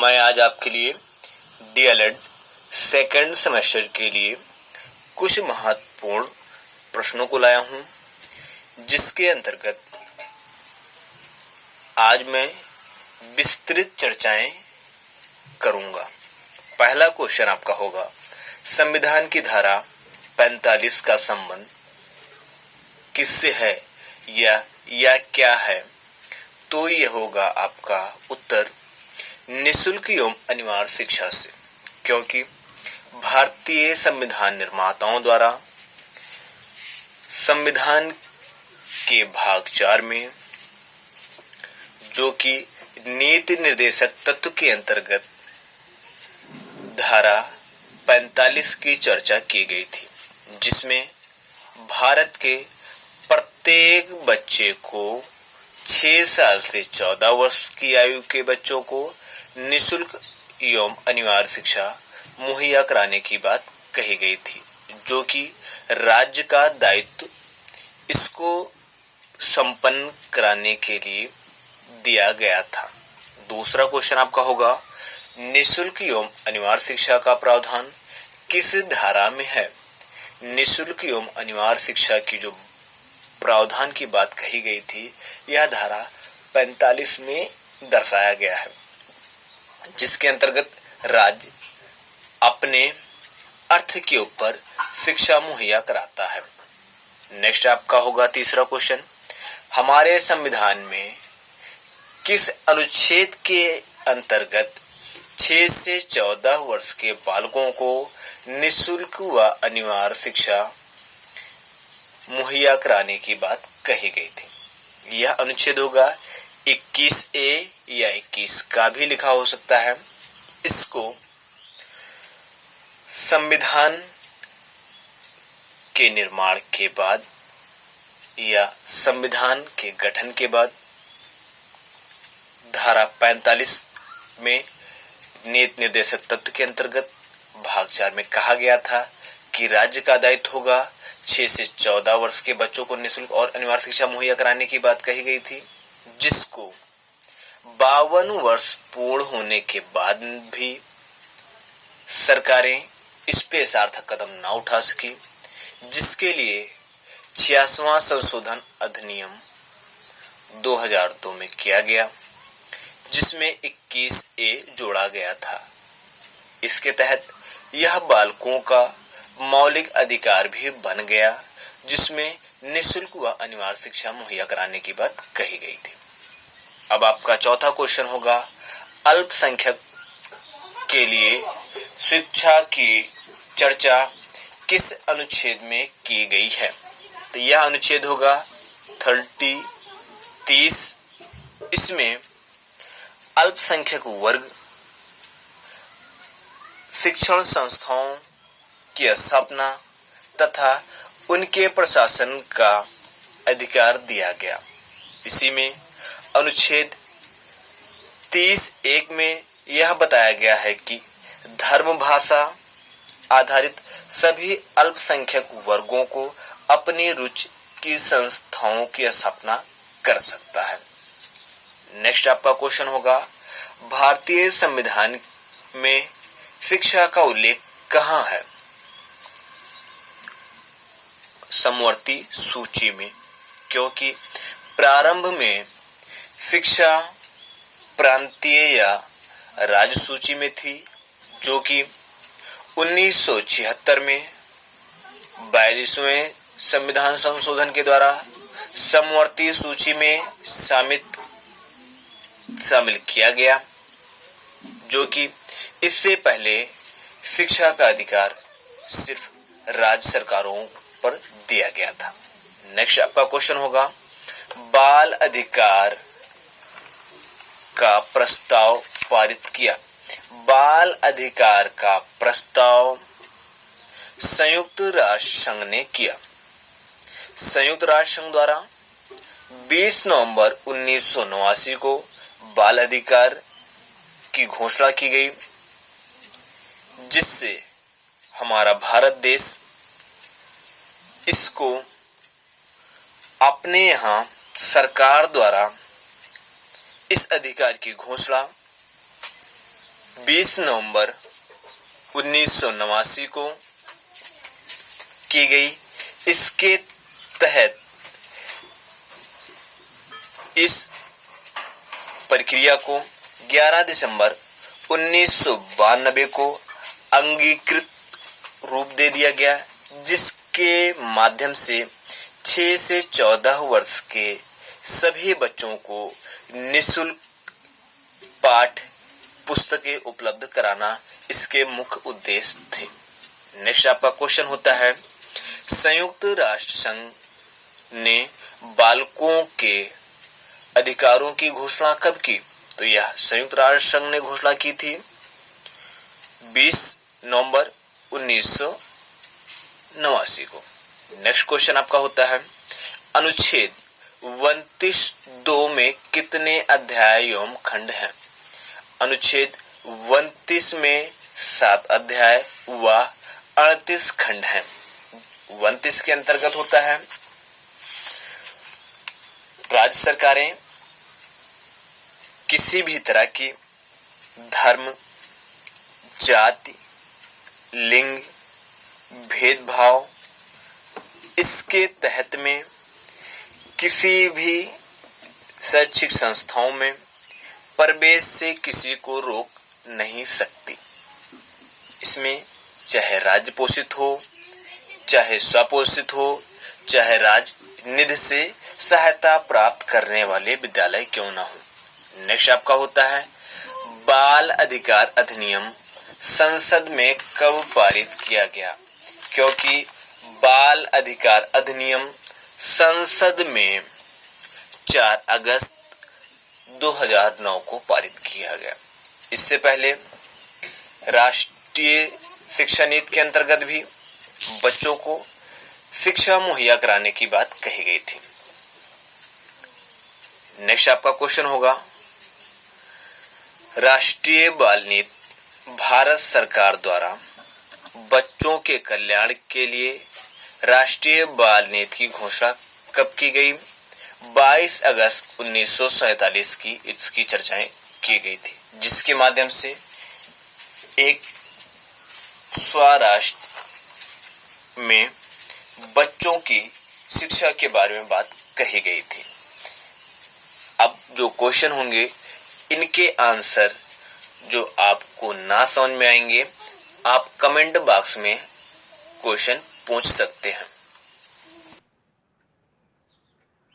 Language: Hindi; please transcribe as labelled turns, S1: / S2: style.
S1: मैं आज आपके लिए डीएलएड सेकंड सेमेस्टर के लिए कुछ महत्वपूर्ण प्रश्नों को लाया हूं, जिसके अंतर्गत आज मैं विस्तृत चर्चाएं करूंगा। पहला क्वेश्चन आपका होगा, संविधान की धारा 45 का संबंध किससे है या क्या है? तो यह होगा आपका उत्तर निःशुल्क एवं अनिवार्य शिक्षा से, क्योंकि भारतीय संविधान निर्माताओं द्वारा संविधान के भाग 4 में, जो कि नीति निर्देशक तत्व के अंतर्गत धारा 45 की चर्चा की गई थी, जिसमें भारत के प्रत्येक बच्चे को 6 साल से 14 वर्ष की आयु के बच्चों को निःशुल्क एवं अनिवार्य शिक्षा मुहैया कराने की बात कही गई थी, जो कि राज्य का दायित्व इसको संपन्न कराने के लिए दिया गया था। दूसरा क्वेश्चन आपका होगा, निःशुल्क एवं अनिवार्य शिक्षा का प्रावधान किस धारा में है? निःशुल्क एवं अनिवार्य शिक्षा की जो प्रावधान की बात कही गई थी, यह धारा 45 में दर्शाया गया है, जिसके अंतर्गत राज्य अपने अर्थ के ऊपर शिक्षा मुहैया कराता है। नेक्स्ट आपका होगा तीसरा क्वेश्चन, हमारे संविधान में किस अनुच्छेद के अंतर्गत 6 से 14 वर्ष के बालकों को निःशुल्क व अनिवार्य शिक्षा मुहैया कराने की बात कही गई थी? यह अनुच्छेद होगा 21A या 21 का भी लिखा हो सकता है। इसको संविधान के निर्माण के बाद या संविधान के गठन के बाद धारा 45 में नीति निर्देशक तत्व के अंतर्गत भाग 4 में कहा गया था कि राज्य का दायित्व होगा 6 से 14 वर्ष के बच्चों को निःशुल्क और अनिवार्य शिक्षा मुहैया कराने की बात कही गई थी, जिसको 52 वर्ष पूर्ण होने के बाद भी सरकारें इस पे सार्थक कदम ना उठा सकी, जिसके लिए 86वां संशोधन अधिनियम 2002 में किया गया, जिसमें 21A जोड़ा गया था। इसके तहत यह बालकों का मौलिक अधिकार भी बन गया, जिसमें निःशुल्क व अनिवार्य शिक्षा मुहैया कराने की बात कही गई थी। अब आपका चौथा क्वेश्चन होगा, अल्पसंख्यक के लिए शिक्षा की चर्चा किस अनुच्छेद में की गई है? तो यह अनुच्छेद होगा 30। इसमें अल्पसंख्यक वर्ग शिक्षण संस्थाओं की स्थापना तथा उनके प्रशासन का अधिकार दिया गया। इसी में अनुच्छेद 30(1) में यह बताया गया है कि धर्म भाषा आधारित सभी अल्पसंख्यक वर्गों को अपनी रुचि की संस्थाओं की स्थापना कर सकता है। नेक्स्ट आपका क्वेश्चन होगा, भारतीय संविधान में शिक्षा का उल्लेख कहाँ है? समवर्ती सूची में, क्योंकि प्रारंभ में शिक्षा प्रांतीय या राज्य सूची में थी, जो कि 1976 में 42वें संविधान संशोधन के द्वारा समवर्ती सूची में शामिल किया गया, जो कि इससे पहले शिक्षा का अधिकार सिर्फ राज्य सरकारों पर दिया गया था। नेक्स्ट आपका क्वेश्चन होगा, बाल अधिकार का प्रस्ताव पारित किया। बाल अधिकार का प्रस्ताव संयुक्त राष्ट्र संघ ने किया। संयुक्त राष्ट्र संघ द्वारा 20 नवंबर 1989 को बाल अधिकार की घोषणा की गई, जिससे हमारा भारत देश इसको अपने यहाँ सरकार द्वारा इस अधिकार की घोषणा 20 नवंबर 1989 को की गई। इसके तहत इस प्रक्रिया को 11 दिसंबर 1992 को अंगीकृत रूप दे दिया गया, जिसके माध्यम से 6 से 14 वर्ष के सभी बच्चों को निःशुल्क पाठ्य पुस्तकें उपलब्ध कराना इसके मुख्य उद्देश्य थे। नेक्स्ट आपका क्वेश्चन होता है, संयुक्त राष्ट्र संघ ने बालकों के अधिकारों की घोषणा कब की? तो यह संयुक्त राष्ट्र संघ ने घोषणा की थी 20 नवंबर 1989 को। नेक्स्ट क्वेश्चन आपका होता है, अनुच्छेद 29(2) में कितने अध्याय एवं खंड हैं? अनुच्छेद 29 में 7 अध्याय व 38 खंड हैं। 29 के अंतर्गत होता है, राज्य सरकारें किसी भी तरह की धर्म, जाति, लिंग भेदभाव इसके तहत में किसी भी शैक्षिक संस्थाओं में प्रवेश से किसी को रोक नहीं सकती। इसमें चाहे राज्य पोषित हो, चाहे स्वपोषित हो, चाहे राज्य निधि से सहायता प्राप्त करने वाले विद्यालय क्यों ना हो। नेक्स्ट आपका होता है, बाल अधिकार अधिनियम संसद में कब पारित किया गया? क्योंकि बाल अधिकार अधिनियम संसद में 4 अगस्त 2009 को पारित किया गया। इससे पहले राष्ट्रीय शिक्षा नीति के अंतर्गत भी बच्चों को शिक्षा मुहैया कराने की बात कही गई थी। नेक्स्ट आपका क्वेश्चन होगा, राष्ट्रीय बाल नीति भारत सरकार द्वारा बच्चों के कल्याण के लिए राष्ट्रीय बाल नीति की घोषणा कब की गई? 22 अगस्त 1947 की इसकी चर्चाएं की गई थी, जिसके माध्यम से एक स्वराष्ट्र में बच्चों की शिक्षा के बारे में बात कही गई थी। अब जो क्वेश्चन होंगे इनके आंसर जो आपको ना समझ में आएंगे, आप कमेंट बॉक्स में क्वेश्चन पूछ सकते हैं।